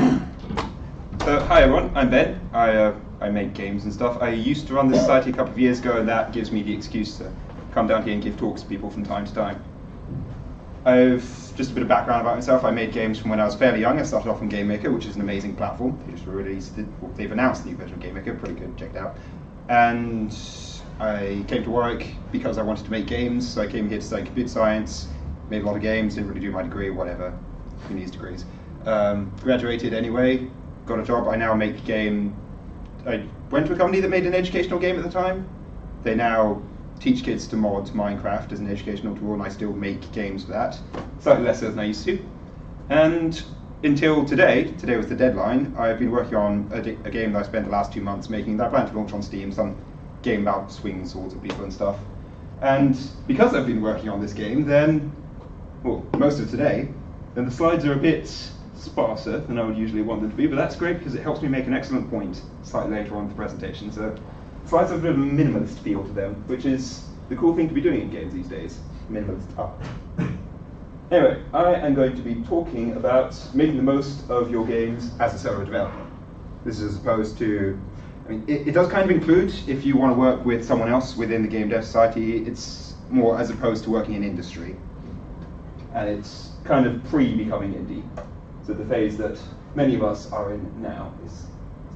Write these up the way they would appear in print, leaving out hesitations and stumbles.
Hi everyone, I'm Ben. I make games and stuff. I used to run this society a couple of years ago, and that gives me the excuse to come down here and give talks to people from time to time. I've just a bit of background about myself. I made games from when I was fairly young. I started off on GameMaker, which is an amazing platform. They just released it, well, they've announced the new version of GameMaker, pretty good, check it out. And I came to work because I wanted to make games, so I came here to study computer science, made a lot of games, didn't really do my degree, whatever, who needs degrees. Graduated anyway, got a job. I now make a game. I went to a company that made an educational game at the time. They now teach kids to mod Minecraft as an educational tool, and I still make games for that. Slightly less so than I used to. And until today was the deadline, I've been working on a game that I spent the last 2 months making that I plan to launch on Steam, some game about swinging swords at people and stuff. And because I've been working on this game, then, well, most of today, then the slides are a bit sparser than I would usually want them to be, but that's great because it helps me make an excellent point slightly later on in the presentation. So slides have a bit of a minimalist feel to them, which is the cool thing to be doing in games these days. Minimalist up. Anyway, I am going to be talking about making the most of your games as a solo developer. This is as opposed to, I mean, it does kind of include if you want to work with someone else within the game dev society. It's more as opposed to working in industry. And it's kind of pre-becoming indie. So the phase that many of us are in now is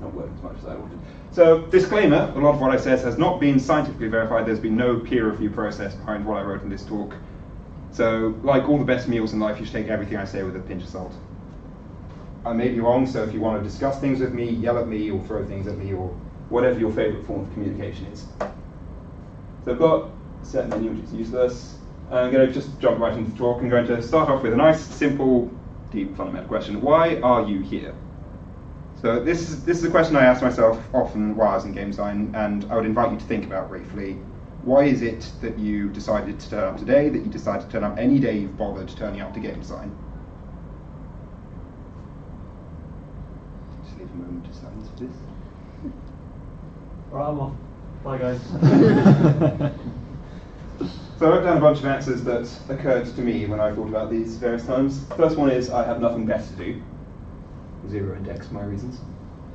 not working as much as I wanted. So disclaimer, a lot of what I said has not been scientifically verified. There's been no peer review process behind what I wrote in this talk. So like all the best meals in life, you should take everything I say with a pinch of salt. I may be wrong, so if you want to discuss things with me, yell at me or throw things at me or whatever your favorite form of communication is. So I've got a set menu which is useless. I'm going to just jump right into the talk. I'm going to start off with a nice, simple, deep, fundamental question. Why are you here? So this is a question I ask myself often while I was in game design, and I would invite you to think about briefly. Why is it that you decided to turn up today, that you decided to turn up any day you've bothered turning up to game design? Just leave a moment of silence for this. Alright, I'm off. Bye guys. So I wrote down a bunch of answers that occurred to me when I thought about these various times. The first one is I have nothing better to do. 0 index for my reasons.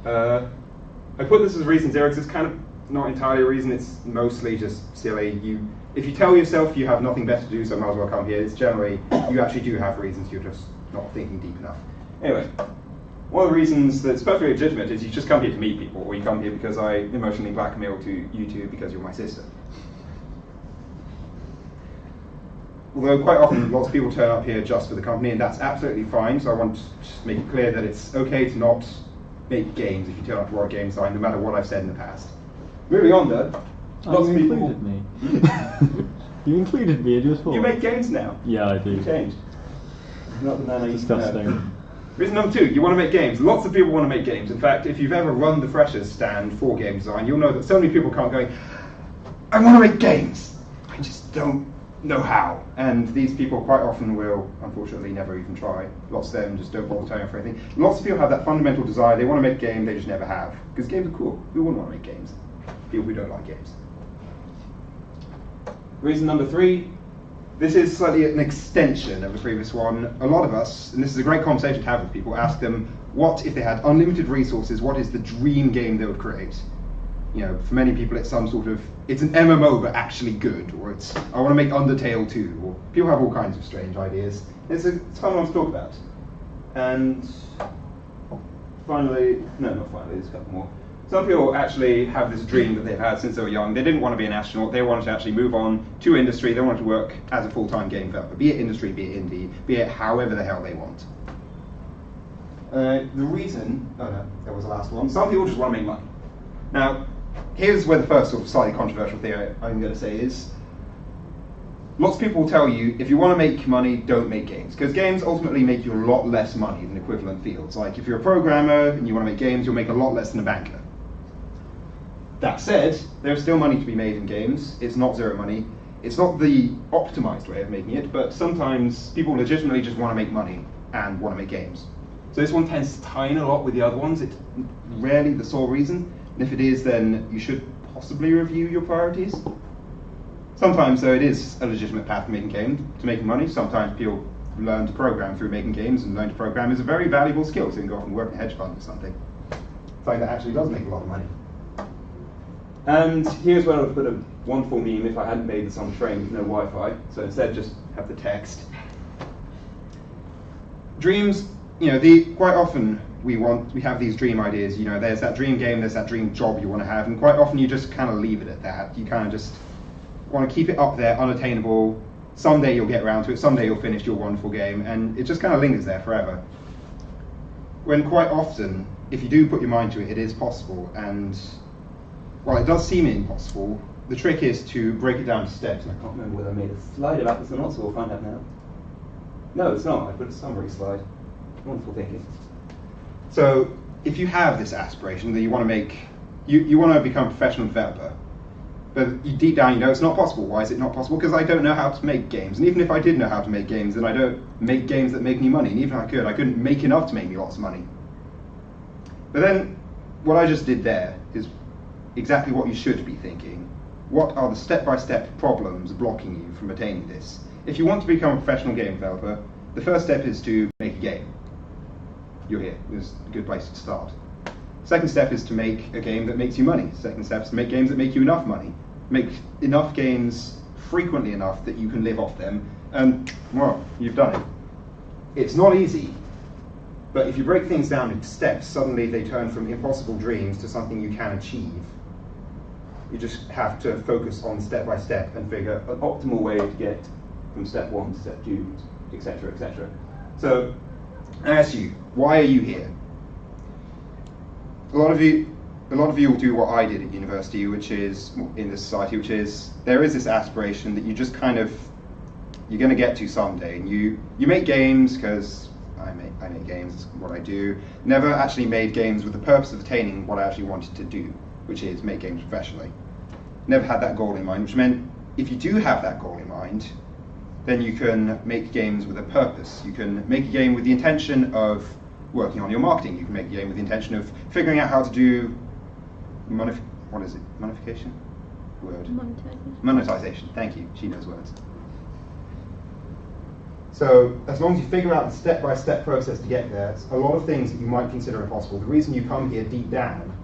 I put this as reason 0 because it's kind of not entirely a reason, it's mostly just silly. If you tell yourself you have nothing better to do, so I might as well come here, it's generally, you actually do have reasons, you're just not thinking deep enough. Anyway, one of the reasons that's perfectly legitimate is you just come here to meet people, or you come here because I emotionally blackmail to you two because you're my sister. Although quite often lots of people turn up here just for the company, and that's absolutely fine, so I want to just make it clear that it's okay to not make games if you turn up to our game design, no matter what I've said in the past. Moving on though, lots of people... You included me. You included me in your talk. You make games now. Yeah, I do. You changed. Not the man I used to know. Disgusting. Reason number 2, you want to make games. Lots of people want to make games. In fact, if you've ever run the Freshers stand for game design, you'll know that so many people come going, I want to make games. I just don't know how. And these people quite often will, unfortunately, never even try. Lots of them just don't bother turning up for anything. Lots of people have that fundamental desire. They want to make a game, they just never have. Because games are cool. Who wouldn't want to make games? People who don't like games. Reason number 3, this is slightly an extension of the previous one. A lot of us, and this is a great conversation to have with people, ask them, what if they had unlimited resources, what is the dream game they would create? You know, for many people it's some sort of, it's an MMO but actually good, or it's, I want to make Undertale 2, or people have all kinds of strange ideas. It's fun one to talk about. And finally, no, not finally, there's a couple more. Some people actually have this dream that they've had since they were young. They didn't want to be an astronaut. They wanted to actually move on to industry. They wanted to work as a full-time game developer, be it industry, be it indie, be it however the hell they want. The reason, oh no, that was the last one. Some people just want to make money. Now, here's where the first sort of slightly controversial thing I'm going to say is, lots of people will tell you, if you want to make money, don't make games. Because games ultimately make you a lot less money than equivalent fields. Like if you're a programmer and you want to make games, you'll make a lot less than a banker. That said, there's still money to be made in games. It's not zero money. It's not the optimized way of making it, but sometimes people legitimately just want to make money and want to make games. So this one tends to tie in a lot with the other ones. It's rarely the sole reason. And if it is, then you should possibly review your priorities. Sometimes, though, it is a legitimate path to making games, to making money. Sometimes people learn to program through making games, and learn to program is a very valuable skill, so you can go off and work in a hedge fund or something. Something that actually does make a lot of money. And here's where I would put a wonderful meme if I hadn't made this on a train with no Wi-Fi, so instead just have the text. Dreams, quite often we have these dream ideas, there's that dream game, there's that dream job you want to have, and quite often you just kind of leave it at that. You kind of just want to keep it up there, unattainable. Someday you'll get around to it, someday you'll finish your wonderful game, and it just kind of lingers there forever. When quite often, if you do put your mind to it, it is possible, and while it does seem impossible, the trick is to break it down to steps. And I can't remember whether I made a slide about this or not, so we'll find out now. No, it's not. I put a summary slide. Wonderful thinking. So, if you have this aspiration that you want to make, you want to become a professional developer, but deep down you know it's not possible. Why is it not possible? Because I don't know how to make games. And even if I did know how to make games, then I don't make games that make me money. And even if I couldn't make enough to make me lots of money. But then, what I just did there is exactly what you should be thinking. What are the step-by-step problems blocking you from attaining this? If you want to become a professional game developer, the first step is to make a game. You're here. It's a good place to start. Second step is to make a game that makes you money. Second step is to make games that make you enough money. Make enough games frequently enough that you can live off them, and, well, you've done it. It's not easy, but if you break things down into steps, suddenly they turn from impossible dreams to something you can achieve. You just have to focus on step by step and figure an optimal way to get from step 1 to step 2, etc., etc. So, I ask you, why are you here? A lot of you will do what I did at university, which is, in this society, which is, there is this aspiration that you just kind of, you're going to get to someday, and you make games because I make games, it's what I do. Never actually made games with the purpose of attaining what I actually wanted to do, which is make games professionally. Never had that goal in mind, which meant if you do have that goal in mind, then you can make games with a purpose. You can make a game with the intention of working on your marketing. You can make a game with the intention of figuring out how to do monetization? Word. Monetization. Thank you. She knows words. So as long as you figure out the step-by-step process to get there, a lot of things that you might consider impossible, the reason you come here deep down,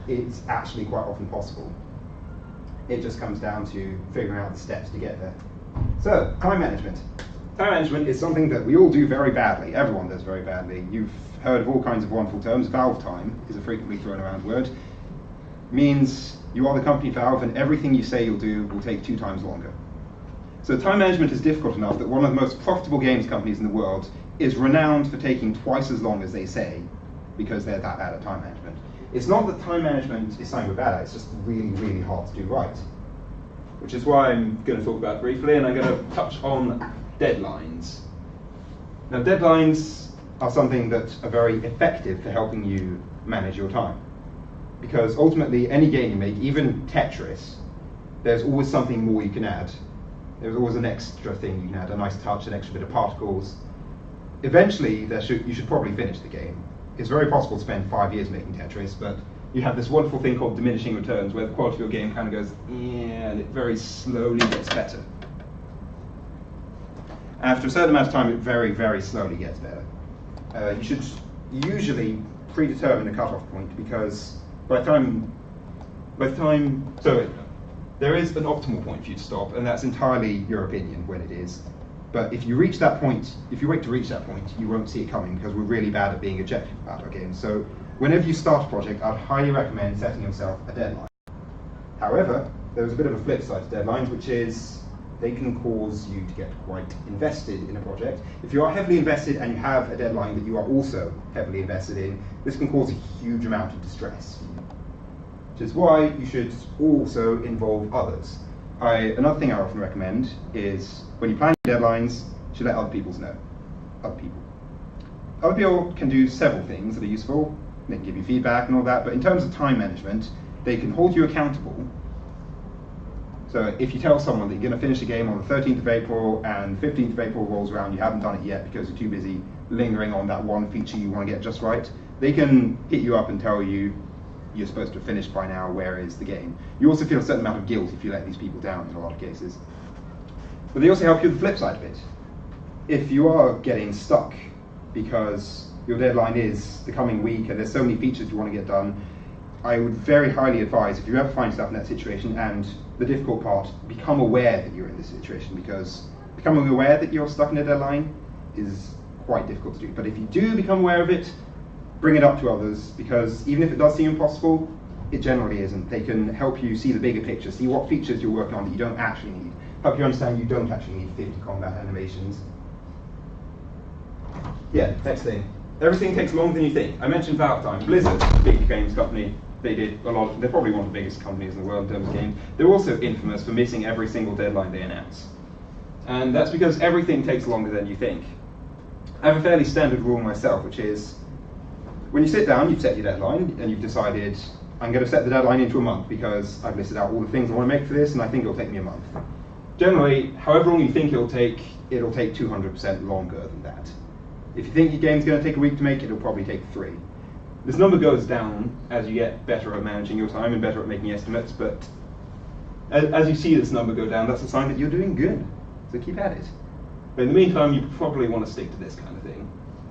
it's actually quite often possible. It just comes down to figuring out the steps to get there. So, time management. Time management is something that we all do very badly. Everyone does very badly. You've heard of all kinds of wonderful terms. Valve time is a frequently thrown around word. Means you are the company Valve, and everything you say you'll do will take 2 times longer. So time management is difficult enough that one of the most profitable games companies in the world is renowned for taking twice as long as they say, because they're that bad at time management. It's not that time management is something we're bad at, it's just really, really hard to do right. Which is why I'm going to talk about it briefly, and I'm going to touch on deadlines. Now, deadlines are something that are very effective for helping you manage your time. Because ultimately, any game you make, even Tetris, there's always something more you can add. There's always an extra thing you can add, a nice touch, an extra bit of particles. Eventually, you should probably finish the game. It's very possible to spend 5 years making Tetris, but you have this wonderful thing called diminishing returns, where the quality of your game kind of goes, yeah, and it very slowly gets better. After a certain amount of time, it very, very slowly gets better. You should usually predetermine a cutoff point, because so there is an optimal point for you to stop, and that's entirely your opinion when it is. But if you reach that point, if you wait to reach that point, you won't see it coming, because we're really bad at being objective about our games. So whenever you start a project, I'd highly recommend setting yourself a deadline. However, there's a bit of a flip side to deadlines, which is they can cause you to get quite invested in a project. If you are heavily invested and you have a deadline that you are also heavily invested in, this can cause a huge amount of distress. Which is why you should also involve others. Another thing I often recommend is when you plan your deadlines, you should let other people know. Other people can do several things that are useful. They can give you feedback and all that, but in terms of time management, they can hold you accountable. So if you tell someone that you're going to finish a game on the 13th of April and 15th of April rolls around, you haven't done it yet because you're too busy lingering on that one feature you want to get just right, they can hit you up and tell you you're supposed to have finished by now, where is the game? You also feel a certain amount of guilt if you let these people down in a lot of cases. But they also help you with the flip side of it. if you are getting stuck because your deadline is the coming week and there's so many features you want to get done, I would very highly advise, if you ever find yourself in that situation, and the difficult part, become aware that you're in this situation, because becoming aware that you're stuck in a deadline is quite difficult to do. But if you do become aware of it, bring it up to others, because even if it does seem impossible, it generally isn't. They can help you see the bigger picture, see what features you're working on that you don't actually need, help you understand you don't actually need 50 combat animations. Yeah, next thing. Everything takes longer than you think. I mentioned Valve Time. Blizzard, big games company, they did a lot. They're probably one of the biggest companies in the world in terms of games. They're also infamous for missing every single deadline they announce. And that's because everything takes longer than you think. I have a fairly standard rule myself, which is when you sit down, you've set your deadline, and you've decided, I'm going to set the deadline into a month because I've listed out all the things I want to make for this, and I think it'll take me a month. Generally, however long you think it'll take 200% longer than that. If you think your game's going to take a week to make, it'll probably take 3. This number goes down as you get better at managing your time and better at making estimates, but as you see this number go down, that's a sign that you're doing good. So keep at it. But in the meantime, you probably want to stick to this kind of thing.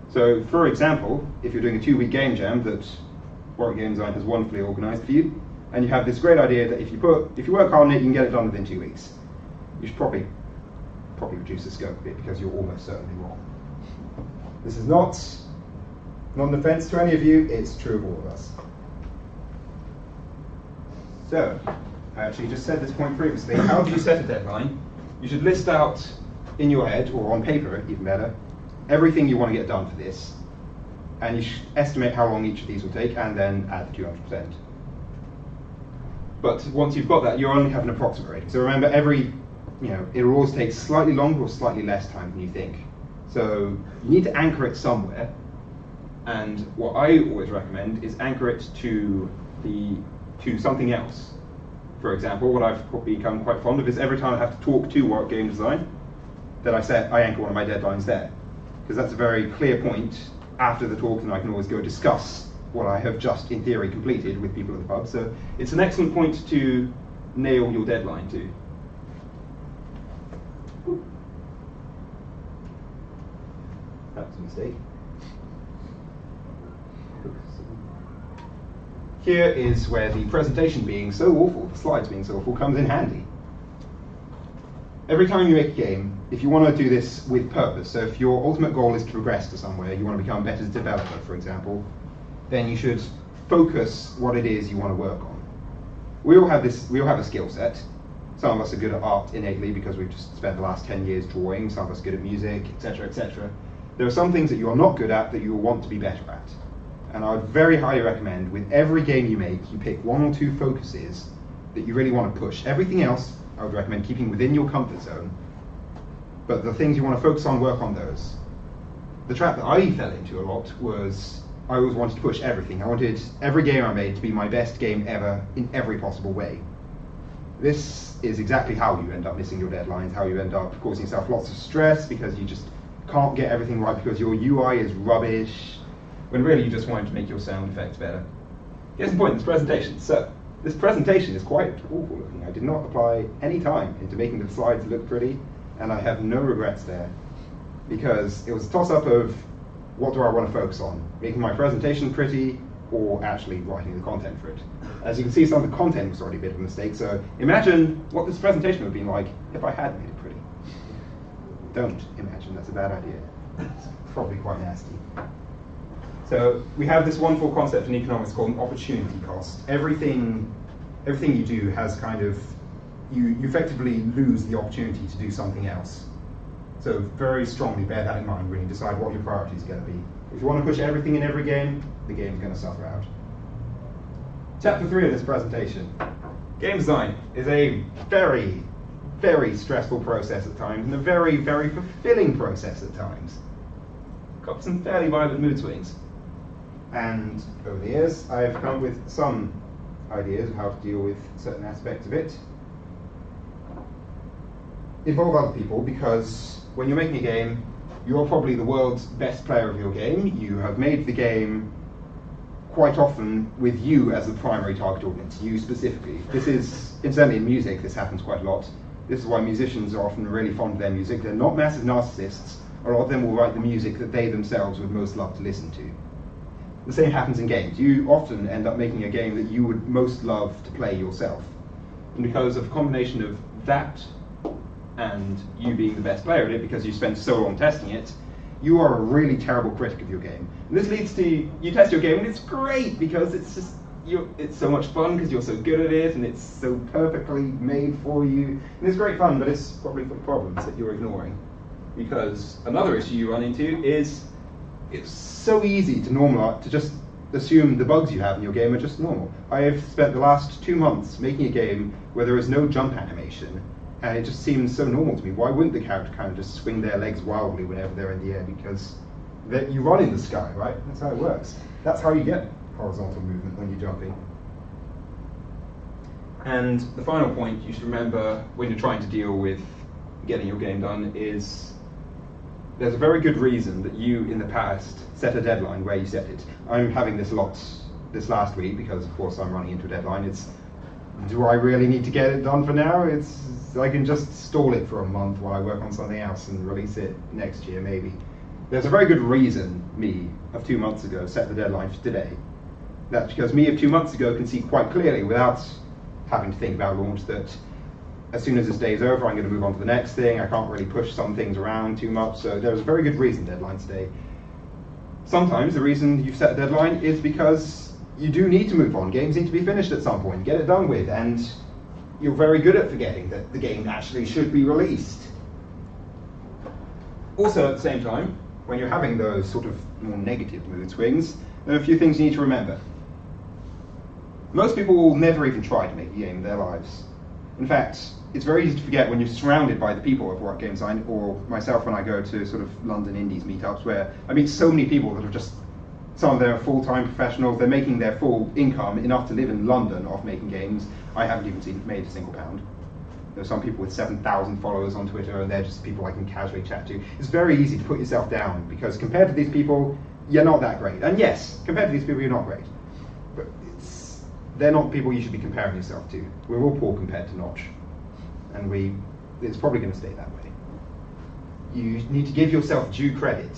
So, for example, if you're doing a 2-week game jam that Warwick Game Design has wonderfully organised for you, and you have this great idea that if you work hard on it, you can get it done within 2 weeks. You should probably reduce the scope a bit, because you're almost certainly wrong. This is not an offence to any of you, it's true of all of us. So, I actually just said this point previously. How do you set a deadline? You should list out in your head, or on paper, even better, everything you want to get done for this, and you should estimate how long each of these will take, and then add the 200%. But once you've got that, you only have an approximate rating. So remember, it will always take slightly longer or slightly less time than you think. So you need to anchor it somewhere, and what I always recommend is anchor it to something else. For example, what I've become quite fond of is every time I have to talk to Warwick Game Design, that I anchor one of my deadlines there, because that's a very clear point after the talk, and I can always go discuss what I have just, in theory, completed with people at the pub. So it's an excellent point to nail your deadline to. That was a mistake. Here is where the presentation being so awful, the slides being so awful, comes in handy. Every time you make a game, if you want to do this with purpose, so if your ultimate goal is to progress to somewhere, you want to become a better developer, for example, then you should focus what it is you want to work on. We all have a skill set. Some of us are good at art innately because we've just spent the last 10 years drawing, some of us are good at music, etc., etc. There are some things that you are not good at that you will want to be better at. And I would very highly recommend, with every game you make, you pick 1 or 2 focuses that you really want to push. Everything else, I would recommend keeping within your comfort zone. But the things you want to focus on, work on those. The trap that I fell into a lot was I always wanted to push everything. I wanted every game I made to be my best game ever in every possible way. This is exactly how you end up missing your deadlines, how you end up causing yourself lots of stress because you just can't get everything right because your UI is rubbish, when really you just wanted to make your sound effects better. Here's the point in this presentation. So, this presentation is quite awful looking. I did not apply any time into making the slides look pretty, and I have no regrets there, because it was a toss-up of what do I want to focus on, making my presentation pretty or actually writing the content for it. As you can see, some of the content was already a bit of a mistake, so imagine what this presentation would have been like if I had made it pretty. Don't imagine, that's a bad idea. It's probably quite nasty. So we have this wonderful concept in economics called an opportunity cost. Everything you do has kind of, you effectively lose the opportunity to do something else. So very strongly bear that in mind when you decide what your priorities are going to be. If you want to push everything in every game, the game's going to suffer out. Chapter 3 of this presentation. Game design is a very, very stressful process at times, and a very, very fulfilling process at times. Got some fairly violent mood swings. And over the years, I've come up with some ideas of how to deal with certain aspects of it. Involve other people, because when you're making a game, you're probably the world's best player of your game. You have made the game quite often with you as the primary target audience, you specifically. This is, incidentally in music, this happens quite a lot. This is why musicians are often really fond of their music. They're not massive narcissists, a lot of them will write the music that they themselves would most love to listen to. The same happens in games. You often end up making a game that you would most love to play yourself. And because of a combination of that and you being the best player at it because you spent so long testing it, you are a really terrible critic of your game. And this leads to, you test your game and it's great because it's just, it's so much fun because you're so good at it and it's so perfectly made for you. And it's great fun, but it's probably full of problems that you're ignoring. Because another issue you run into is it's so easy to just assume the bugs you have in your game are just normal. I have spent the last 2 months making a game where there is no jump animation, and it just seems so normal to me. Why wouldn't the character kind of just swing their legs wildly whenever they're in the air? Because you run in the sky, right? That's how it works. That's how you get horizontal movement when you're jumping. And the final point you should remember when you're trying to deal with getting your game done is there's a very good reason that you, in the past, set a deadline where you set it. I'm having this a lot this last week because, of course, I'm running into a deadline. It's, do I really need to get it done for now? I can just stall it for a month while I work on something else and release it next year, maybe. There's a very good reason me, of 2 months ago, set the deadline for today. That's because me of 2 months ago can see quite clearly, without having to think about launch, that as soon as this day is over, I'm going to move on to the next thing. I can't really push some things around too much, so there's a very good reason deadline's today. Sometimes the reason you've set a deadline is because you do need to move on. Games need to be finished at some point, get it done with, and you're very good at forgetting that the game actually should be released. Also, at the same time, when you're having those sort of more negative mood swings, there are a few things you need to remember. Most people will never even try to make a game in their lives. In fact, it's very easy to forget when you're surrounded by the people of What Game Design, or myself when I go to sort of London Indies meetups, where I meet so many people that are just, some of them are full-time professionals, they're making their full income enough to live in London off making games. I haven't even made a single pound. There are some people with 7,000 followers on Twitter, and they're just people I can casually chat to. It's very easy to put yourself down, because compared to these people, you're not that great. And yes, compared to these people, you're not great. But they're not people you should be comparing yourself to. We're all poor compared to Notch. And it's probably going to stay that way. You need to give yourself due credit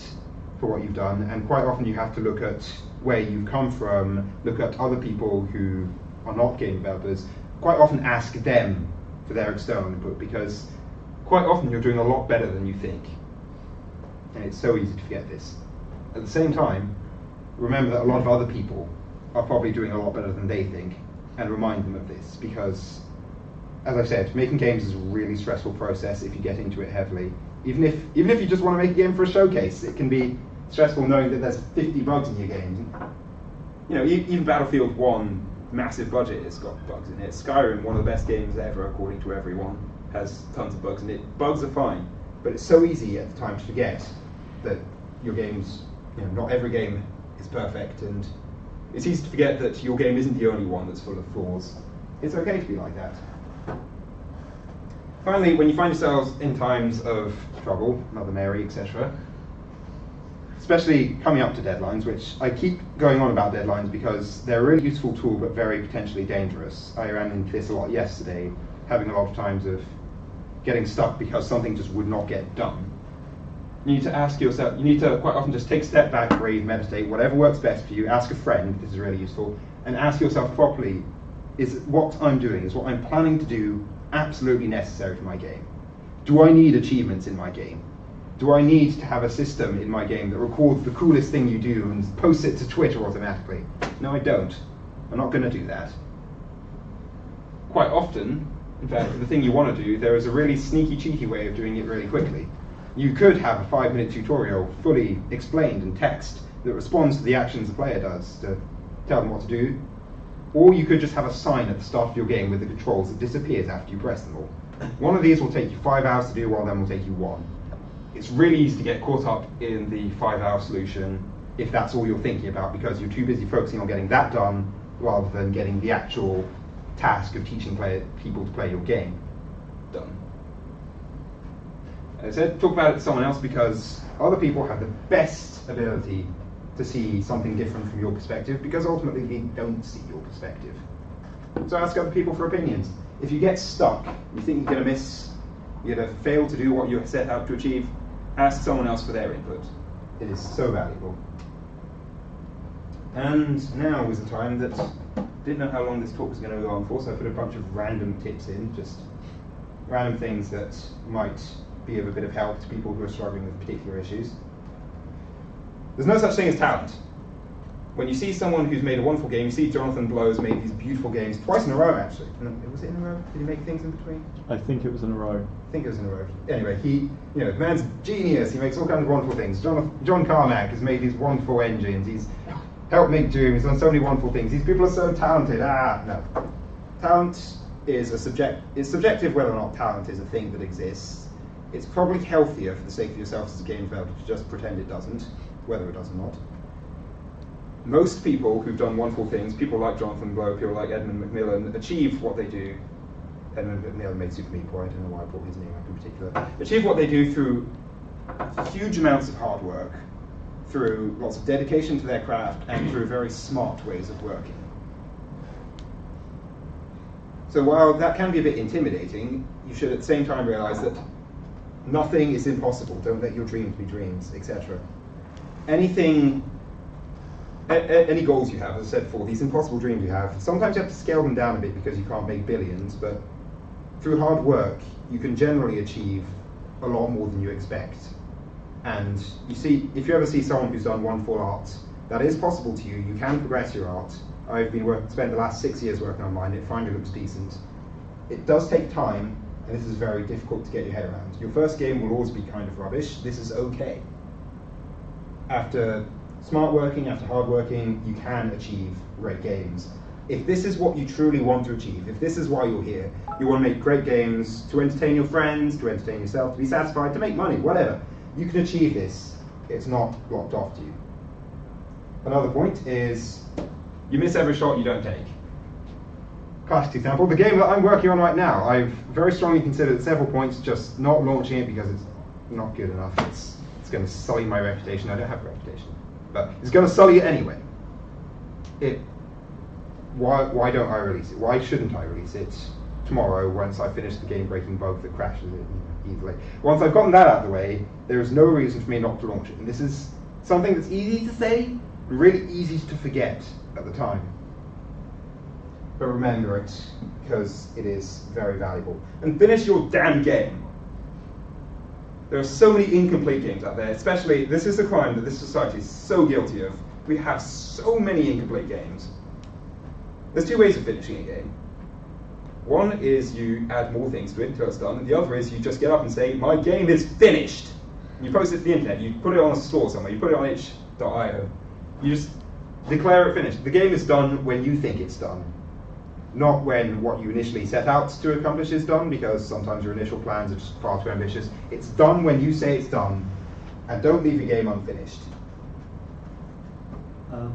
for what you've done, and quite often you have to look at where you've come from, look at other people who are not game developers, quite often ask them for their external input, because quite often you're doing a lot better than you think. And it's so easy to forget this. At the same time, remember that a lot of other people are probably doing a lot better than they think, and remind them of this, because as I've said, making games is a really stressful process if you get into it heavily. Even if you just want to make a game for a showcase, it can be stressful knowing that there's 50 bugs in your game. You know, even Battlefield 1, massive budget, has got bugs in it. Skyrim, one of the best games ever according to everyone, has tons of bugs in it. Bugs are fine, but it's so easy at the time to forget that your games, not every game is perfect, and it's easy to forget that your game isn't the only one that's full of flaws. It's okay to be like that. Finally, when you find yourselves in times of trouble, Mother Mary, etc., especially coming up to deadlines, which I keep going on about deadlines because they're a really useful tool but very potentially dangerous. I ran into this a lot yesterday, having a lot of times of getting stuck because something just would not get done. You need to ask yourself, you need to quite often just take a step back, breathe, meditate, whatever works best for you, ask a friend, this is really useful, and ask yourself properly, is what I'm doing, is what I'm planning to do absolutely necessary for my game? Do I need achievements in my game? Do I need to have a system in my game that records the coolest thing you do and posts it to Twitter automatically? No, I don't. I'm not going to do that. Quite often, in fact, for the thing you want to do, there is a really sneaky, cheeky way of doing it really quickly. You could have a 5-minute tutorial fully explained in text that responds to the actions the player does to tell them what to do. Or you could just have a sign at the start of your game with the controls that disappears after you press them all. One of these will take you 5 hours to do, while then will take you 1. It's really easy to get caught up in the 5-hour solution if that's all you're thinking about, because you're too busy focusing on getting that done rather than getting the actual task of teaching people to play your game done. As I said, talk about it to someone else, because other people have the best ability to see something different from your perspective, because ultimately they don't see your perspective. So ask other people for opinions. If you get stuck, you think you're going to fail to do what you set out to achieve, Ask someone else for their input. It is so valuable. And now was the time that didn't know how long this talk was going to go on for, so I put a bunch of random tips in, just random things that might be of a bit of help to people who are struggling with particular issues. There's no such thing as talent. When you see someone who's made a wonderful game, you see Jonathan Blow's made these beautiful games twice in a row, actually. Was it in a row? Did he make things in between? I think it was in a row. I think it was in a row. Anyway, the man's genius. He makes all kinds of wonderful things. John Carmack has made these wonderful engines. He's helped make Doom. He's done so many wonderful things. These people are so talented. No. Talent is it's subjective whether or not talent is a thing that exists. It's probably healthier for the sake of yourself as a game developer to just pretend it doesn't, whether it does or not. Most people who've done wonderful things, people like Jonathan Blow, people like Edmund Macmillan, achieve what they do. Edmund Macmillan made Super Meat Boy, I don't know why I brought his name up in particular. Achieve what they do through huge amounts of hard work, through lots of dedication to their craft, and through very smart ways of working. So while that can be a bit intimidating, you should at the same time realize that nothing is impossible. Don't let your dreams be dreams, etc. Any goals you have, as I said before, these impossible dreams you have, sometimes you have to scale them down a bit because you can't make billions, but through hard work, you can generally achieve a lot more than you expect. And you see, if you ever see someone who's done wonderful art, that is possible to you. You can progress your art. I've spent the last 6 years working on mine. It finally looks decent. It does take time, and this is very difficult to get your head around. Your first game will always be kind of rubbish. This is okay. After smart working, after hard working, you can achieve great games. If this is what you truly want to achieve, if this is why you're here, you want to make great games to entertain your friends, to entertain yourself, to be satisfied, to make money, whatever, you can achieve this. It's not blocked off to you. Another point is, you miss every shot you don't take. Classic example, the game that I'm working on right now, I've very strongly considered at several points just not launching it because it's not good enough. It's going to sully my reputation. I don't have a reputation. But it's going to sully it anyway. Why don't I release it? Why shouldn't I release it tomorrow once I finish the game-breaking bug that crashes it easily? Once I've gotten that out of the way, there is no reason for me not to launch it. And this is something that's easy to say, and really easy to forget at the time. But remember it, because it is very valuable. And finish your damn game. There are so many incomplete games out there, especially, this is the crime that this society is so guilty of. We have so many incomplete games. There's two ways of finishing a game. One is you add more things to it until it's done, and the other is you just get up and say, my game is finished. And you post it to the internet, you put it on a store somewhere, you put it on itch.io. You just declare it finished. The game is done when you think it's done. Not when what you initially set out to accomplish is done, because sometimes your initial plans are just far too ambitious. It's done when you say it's done, and don't leave your game unfinished. Can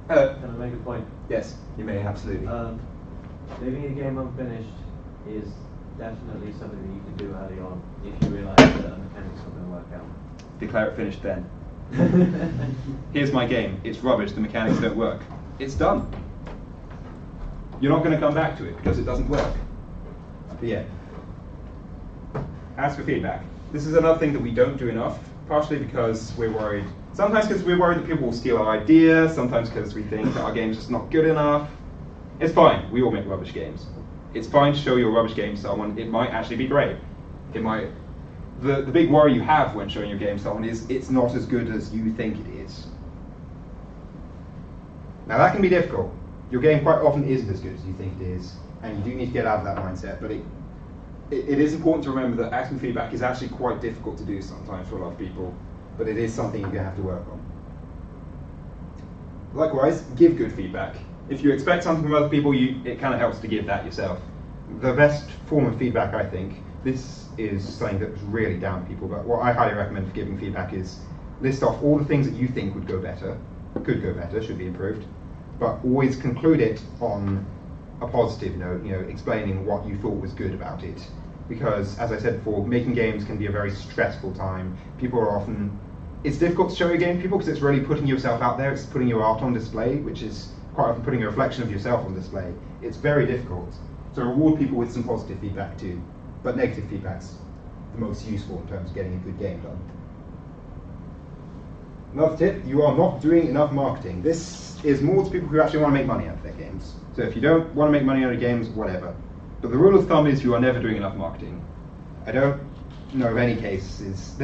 I make a point? Yes, you may, absolutely. Leaving a game unfinished is definitely something that you can do early on if you realise that the mechanics are going to work out. Declare it finished then. Here's my game. It's rubbish. The mechanics don't work. It's done. You're not going to come back to it because it doesn't work. But yeah. Ask for feedback. This is another thing that we don't do enough, partially because we're worried. Sometimes because we're worried that people will steal our idea, sometimes because we think that our game's just not good enough. It's fine. We all make rubbish games. It's fine to show your rubbish game to someone. It might actually be great. It might. The big worry you have when showing your game to someone is it's not as good as you think it is. Now that can be difficult. Your game quite often isn't as good as you think it is, and you do need to get out of that mindset, but it is important to remember that asking feedback is actually quite difficult to do sometimes for a lot of people, but it is something you're going to have to work on. Likewise, give good feedback. If you expect something from other people, it kind of helps to give that yourself. The best form of feedback, I think, this is something that's really down to people, but what I highly recommend for giving feedback is list off all the things that you think would go better, could go better, should be improved, but always conclude it on a positive note, explaining what you thought was good about it. Because, as I said before, making games can be a very stressful time. People are often, it's difficult to show your game to people because it's really putting yourself out there, it's putting your art on display, which is quite often putting a reflection of yourself on display. It's very difficult. So reward people with some positive feedback too, but negative feedback's the most useful in terms of getting a good game done. Another tip, you are not doing enough marketing. This is more to people who actually want to make money out of their games. So if you don't want to make money out of games, whatever. But the rule of thumb is you are never doing enough marketing. I don't know of any cases.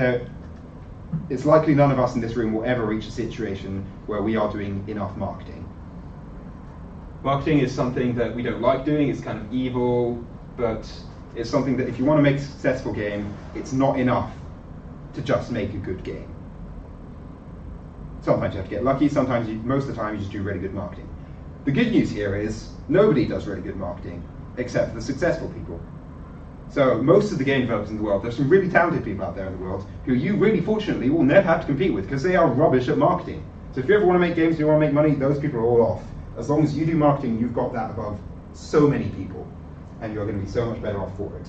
It's likely none of us in this room will ever reach a situation where we are doing enough marketing. Marketing is something that we don't like doing, it's kind of evil, but it's something that if you want to make a successful game, it's not enough to just make a good game. Sometimes you have to get lucky, most of the time you just do really good marketing. The good news here is nobody does really good marketing except for the successful people. So most of the game developers in the world, there's some really talented people out there in the world who you really fortunately will never have to compete with because they are rubbish at marketing. So if you ever want to make games and you want to make money, those people are all off. As long as you do marketing, you've got that above so many people and you're going to be so much better off for it.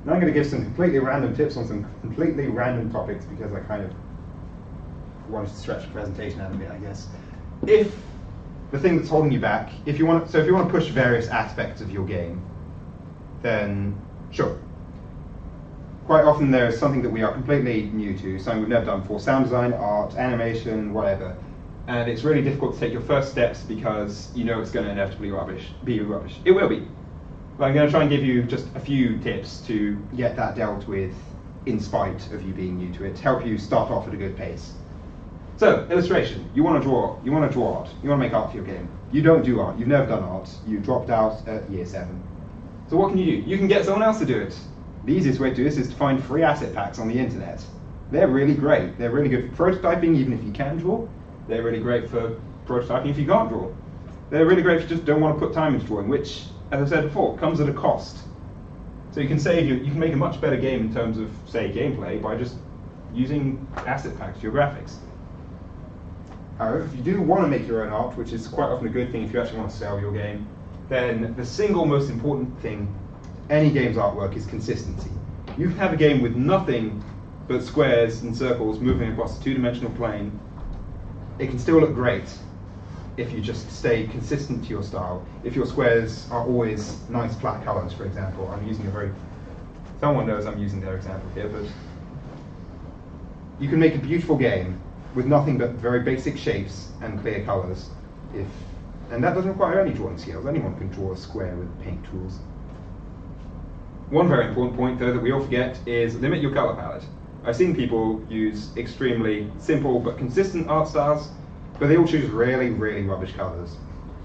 Now I'm going to give some completely random tips on some completely random topics because I kind of wanted to stretch the presentation out a bit, I guess. If the thing that's holding you back, if you want to push various aspects of your game, then sure. Quite often there is something that we are completely new to, something we've never done before, sound design, art, animation, whatever. And it's really difficult to take your first steps because you know it's going to inevitably be rubbish. It will be. But I'm going to try and give you just a few tips to get that dealt with in spite of you being new to it, to help you start off at a good pace. So, illustration. You want to draw art. You want to make art for your game. You don't do art. You've never done art. You dropped out at year 7. So what can you do? You can get someone else to do it. The easiest way to do this is to find free asset packs on the internet. They're really great. They're really good for prototyping, even if you can draw. They're really great for prototyping if you can't draw. They're really great if you just don't want to put time into drawing, which, as I said before, comes at a cost. So you can make a much better game in terms of, say, gameplay by just using asset packs for your graphics. However, if you do want to make your own art, which is quite often a good thing if you actually want to sell your game, then the single most important thing any game's artwork is consistency. You can have a game with nothing but squares and circles moving across a two-dimensional plane. It can still look great if you just stay consistent to your style. If your squares are always nice flat colors, for example. Someone knows I'm using their example here, but you can make a beautiful game with nothing but very basic shapes and clear colors. And that doesn't require any drawing skills. Anyone can draw a square with paint tools. One very important point, though, that we all forget is limit your color palette. I've seen people use extremely simple but consistent art styles, but they all choose really, really rubbish colors.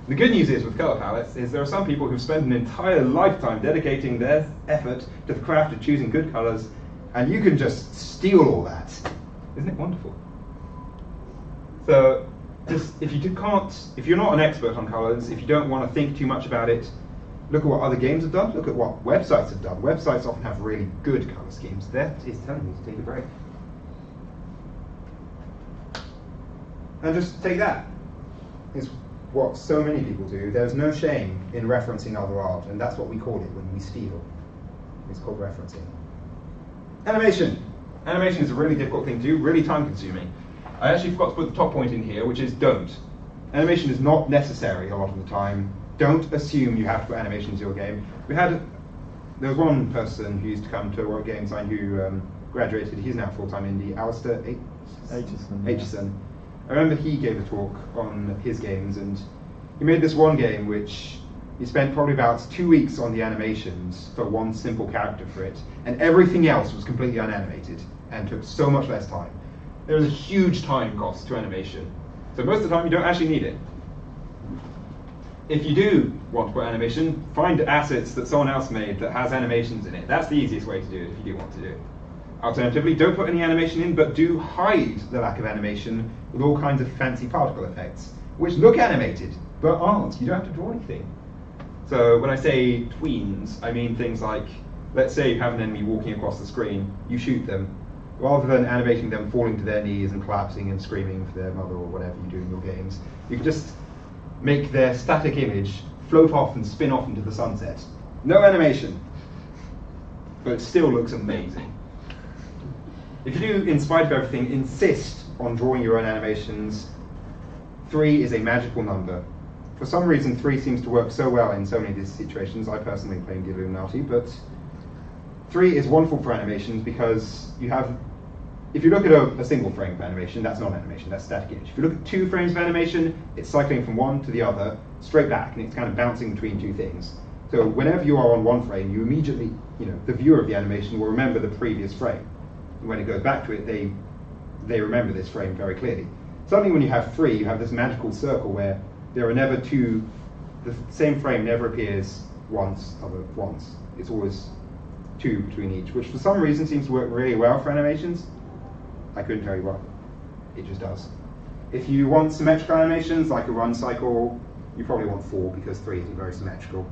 The good news is with color palettes is there are some people who've spent an entire lifetime dedicating their effort to the craft of choosing good colors, and you can just steal all that. Isn't it wonderful? So, if you're not an expert on colors, if you don't want to think too much about it, look at what other games have done, look at what websites have done. Websites often have really good color schemes. That is telling me to take a break. And just take that. It's what so many people do. There's no shame in referencing other art, and that's what we call it when we steal. It's called referencing. Animation. Animation is a really difficult thing to do, really time consuming. I actually forgot to put the top point in here, which is don't. Animation is not necessary a lot of the time. Don't assume you have to put animation into your game. There was one person who used to come to World Game Design who graduated. He's now full-time indie. Alistair Aitchison. I remember he gave a talk on his games, and he made this one game which he spent probably about 2 weeks on the animations for one simple character for it, and everything else was completely unanimated and took so much less time. There is a huge time cost to animation, so most of the time you don't actually need it. If you do want to put animation, find assets that someone else made that has animations in it. That's the easiest way to do it if you do want to do it. Alternatively, don't put any animation in, but do hide the lack of animation with all kinds of fancy particle effects, which look animated, but aren't. You don't have to draw anything. So when I say tweens, I mean things like, let's say you have an enemy walking across the screen, you shoot them. Rather than animating them falling to their knees and collapsing and screaming for their mother or whatever you do in your games, you can just make their static image float off and spin off into the sunset. No animation, but it still looks amazing. If you do, in spite of everything, insist on drawing your own animations, 3 is a magical number. For some reason, 3 seems to work so well in so many of these situations. I personally claim the Illuminati, but 3 is wonderful for animations because you have, if you look at a single frame of animation, that's not animation, that's static image. If you look at 2 frames of animation, it's cycling from one to the other, straight back, and it's kind of bouncing between 2 things. So whenever you are on one frame, you immediately, the viewer of the animation will remember the previous frame. And when it goes back to it, they remember this frame very clearly. Suddenly when you have 3, you have this magical circle where there are never 2, the same frame never appears once. It's always 2 between each, which for some reason seems to work really well for animations. I couldn't tell you why. It just does. If you want symmetrical animations, like a run cycle, you probably want 4 because 3 isn't very symmetrical.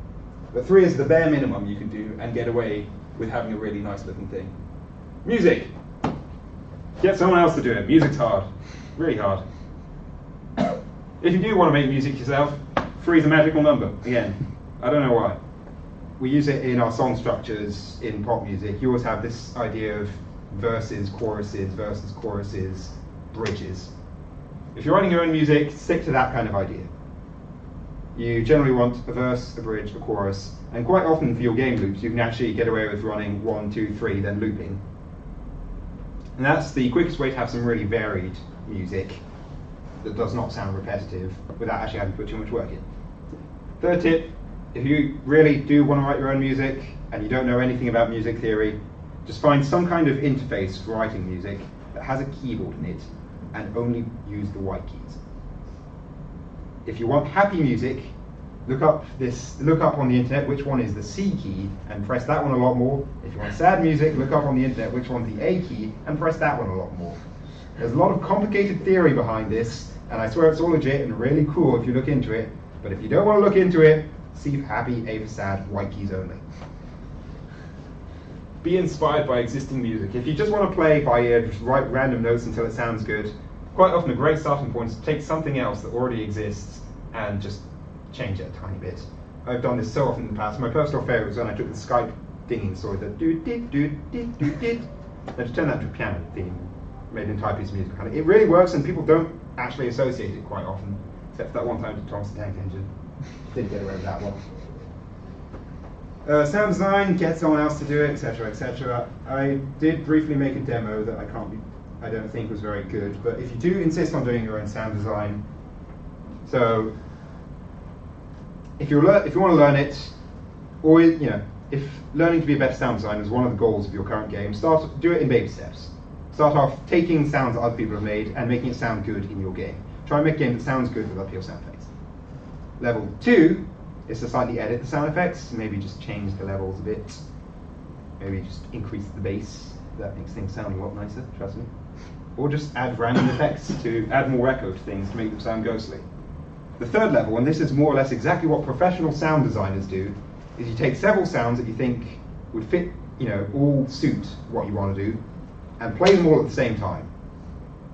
But 3 is the bare minimum you can do and get away with having a really nice looking thing. Music! Get someone else to do it. Music's hard. Really hard. If you do want to make music yourself, 3 is a magical number. Again, I don't know why. We use it in our song structures in pop music. You always have this idea of verses, choruses, bridges. If you're writing your own music, stick to that kind of idea. You generally want a verse, a bridge, a chorus, and quite often for your game loops, you can actually get away with running 1, 2, 3, then looping. And that's the quickest way to have some really varied music that does not sound repetitive without actually having to put too much work in. Third tip, if you really do want to write your own music and you don't know anything about music theory, just find some kind of interface for writing music that has a keyboard in it and only use the white keys. If you want happy music, look up on the internet which one is the C key and press that one a lot more. If you want sad music, look up on the internet which one's the A key and press that one a lot more. There's a lot of complicated theory behind this, and I swear it's all legit and really cool if you look into it, but if you don't want to look into it, C for happy, A for sad, white keys only. Be inspired by existing music. If you just want to play by ear, just write random notes until it sounds good, quite often a great starting point is to take something else that already exists and just change it a tiny bit. I've done this so often in the past. My personal favourite was when I took the Skype dinging story, the do-did-do-did-do-did, and just turned that into a piano theme, made an entire piece of music. And it really works, and people don't actually associate it quite often, except for that one time to Thomas the Tank Engine. Didn't get away with that one. Sound design, get someone else to do it, etc., etc. I did briefly make a demo that I don't think was very good, but if you do insist on doing your own sound design, so if you want to learn it, or if learning to be a better sound designer is one of the goals of your current game, do it in baby steps. Start off taking sounds that other people have made and making it sound good in your game. Try and make a game that sounds good with uphill sound effects. Level 2 is to slightly edit the sound effects, maybe just change the levels a bit, maybe just increase the bass. That makes things sound a lot nicer, trust me. Or just add random effects to add more echo to things to make them sound ghostly. The third level, and this is more or less exactly what professional sound designers do, is you take several sounds that you think would fit, all suit what you want to do, and play them all at the same time.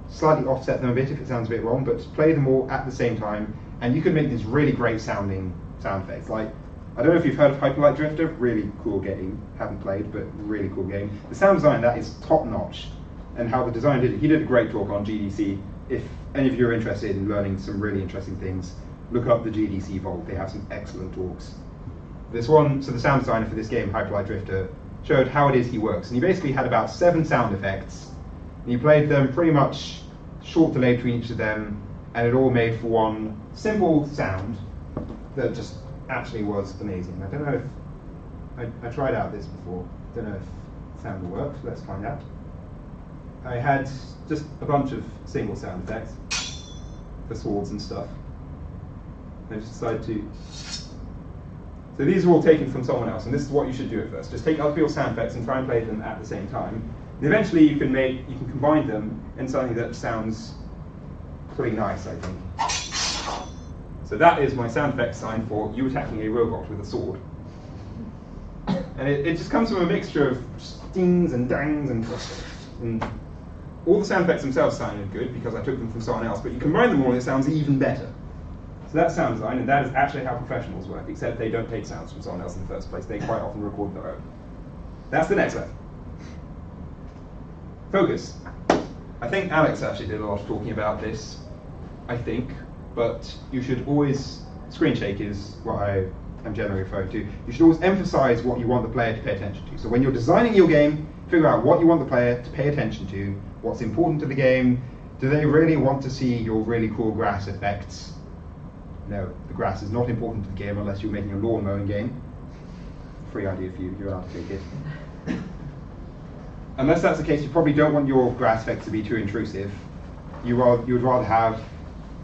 Slightly offset them a bit if it sounds a bit wrong, but play them all at the same time, and you can make these really great sounding sound effects. Like, I don't know if you've heard of Hyperlight Drifter, really cool game. Haven't played, but really cool game. The sound design that is top notch, and how the designer did it. He did a great talk on GDC. If any of you are interested in learning some really interesting things, look up the GDC Vault. They have some excellent talks. This one, so the sound designer for this game, Hyperlight Drifter, showed how it is he works. And he basically had about 7 sound effects, and he played them pretty much short delay between each of them, and it all made for one simple sound that just actually was amazing. I don't know if I tried out this before. Don't know if sound will work. Let's find out. I had just a bunch of single sound effects for swords and stuff. I just decided to. So these are all taken from someone else, and this is what you should do at first. Just take other people's sound effects and try and play them at the same time. And eventually you can combine them in something that sounds pretty nice, I think. So that is my sound effect design for you attacking a robot with a sword. And it just comes from a mixture of stings and dangs and all the sound effects themselves sounded good because I took them from someone else, but you combine them all and it sounds even better. So that's sound design, and that is actually how professionals work, except they don't take sounds from someone else in the first place. They quite often record their own. That's the next level. Focus. I think Alex actually did a lot of talking about this, I think, but you should always, screen shake is what I I'm generally referring to, you should always emphasize what you want the player to pay attention to. So when you're designing your game, figure out what you want the player to pay attention to, what's important to the game. Do they really want to see your really cool grass effects? No, the grass is not important to the game unless you're making a lawn mowing game. Free idea for you, you're allowed to take it. Unless that's the case, you probably don't want your grass effects to be too intrusive. You would rather have,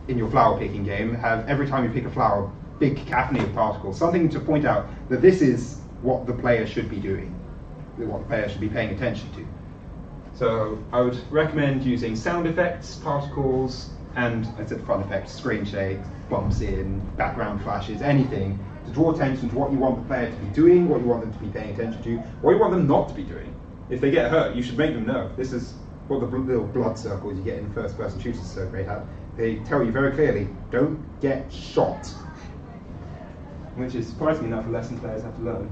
in your flower picking game, have every time you pick a flower, big caffeinated particles, something to point out that this is what the player should be doing, what the player should be paying attention to. So I would recommend using sound effects, particles, and I said fun effects, screen shake, bumps in, background flashes, anything to draw attention to what you want the player to be doing, what you want them to be paying attention to, what you want them not to be doing. If they get hurt, you should make them know. This is what the little blood circles you get in first-person shooters are so great at. They tell you very clearly, don't get shot. Which is, surprisingly enough, a lesson players have to learn.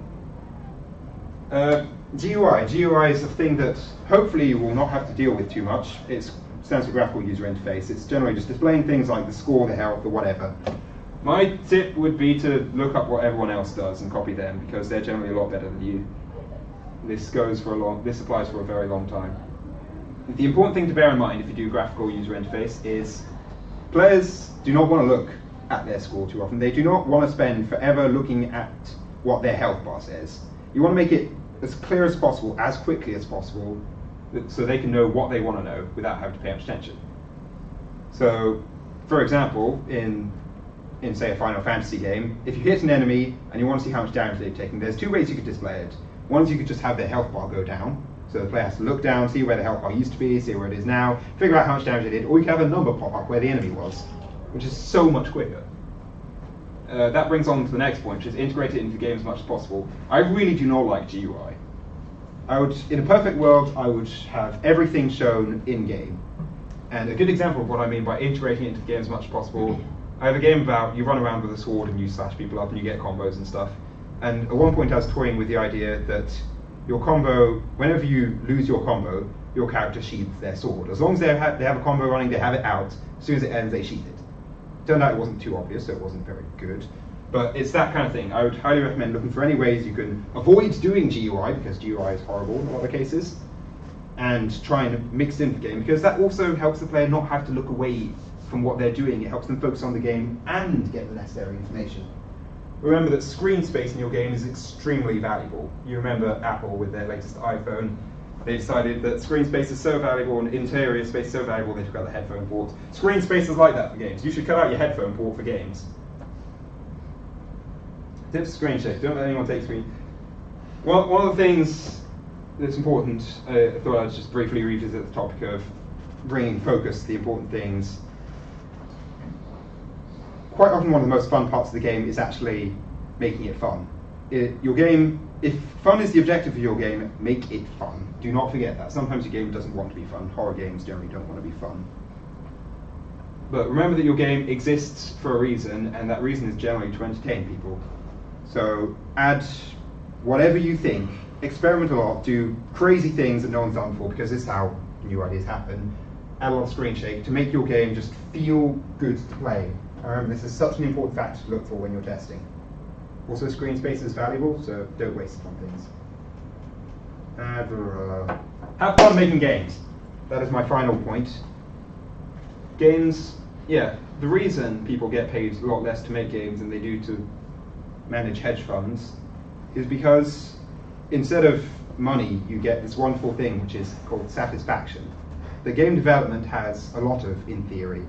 GUI is a thing that hopefully you will not have to deal with too much. It stands for graphical user interface. It's generally just displaying things like the score, the health, or whatever. My tip would be to look up what everyone else does and copy them, because they're generally a lot better than you. This applies for a very long time. The important thing to bear in mind if you do graphical user interface is players do not want to look at their score too often. They do not want to spend forever looking at what their health bar says. You want to make it as clear as possible, as quickly as possible, so they can know what they want to know without having to pay much attention. So, for example, in say a Final Fantasy game, if you hit an enemy and you want to see how much damage they've taken, there's two ways you could display it. One is you could just have their health bar go down, so the player has to look down, see where the health bar used to be, see where it is now, figure out how much damage they did, or you can have a number pop up where the enemy was, which is so much quicker. That brings on to the next point, which is integrate it into the game as much as possible. I really do not like GUI. In a perfect world, I would have everything shown in-game. And a good example of what I mean by integrating it into the game as much as possible, I have a game about you run around with a sword and you slash people up and you get combos and stuff. And at one point I was toying with the idea that your combo, whenever you lose your combo, your character sheathes their sword. As long as they have a combo running, they have it out. As soon as it ends, they sheath it. Turned out it wasn't too obvious, so it wasn't very good. But it's that kind of thing. I would highly recommend looking for any ways you can avoid doing GUI, because GUI is horrible in a lot of cases, and try and mix in the game, because that also helps the player not have to look away from what they're doing. It helps them focus on the game and get the necessary information. Remember that screen space in your game is extremely valuable. You remember Apple with their latest iPhone. They decided that screen space is so valuable and interior space is so valuable they took out the headphone port. Screen space is like that for games. You should cut out your headphone port for games. Tips for screen shake. Don't let anyone take screen. Well, one of the things that's important, I thought I'd just briefly revisit the topic of bringing focus to the important things. Quite often one of the most fun parts of the game is actually making it fun. Your game, if fun is the objective of your game, make it fun. Do not forget that. Sometimes your game doesn't want to be fun. Horror games generally don't want to be fun. But remember that your game exists for a reason, and that reason is generally to entertain people. So add whatever you think, experiment a lot, do crazy things that no one's done before, because this is how new ideas happen. Add a lot of screen shake to make your game just feel good to play. This is such an important factor to look for when you're testing. Also, screen space is valuable, so don't waste it on things. Have fun making games. That is my final point. Games, yeah, the reason people get paid a lot less to make games than they do to manage hedge funds is because instead of money, you get this wonderful thing which is called satisfaction. The game development has a lot of, in theory.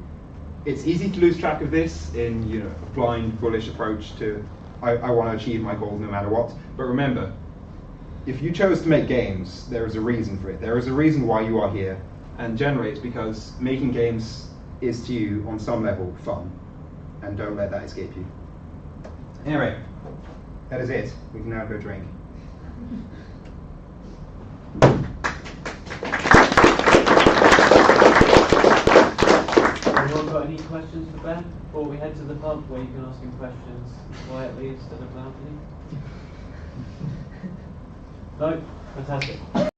It's easy to lose track of this in a blind, bullish approach to I want to achieve my goals no matter what. But remember, if you chose to make games, there is a reason for it. There is a reason why you are here. And generally it's because making games is to you, on some level, fun. And don't let that escape you. Anyway, that is it. We can now go drink. Anyone got any questions for Ben before we head to the pub where you can ask him questions quietly instead of loudly? No? Fantastic.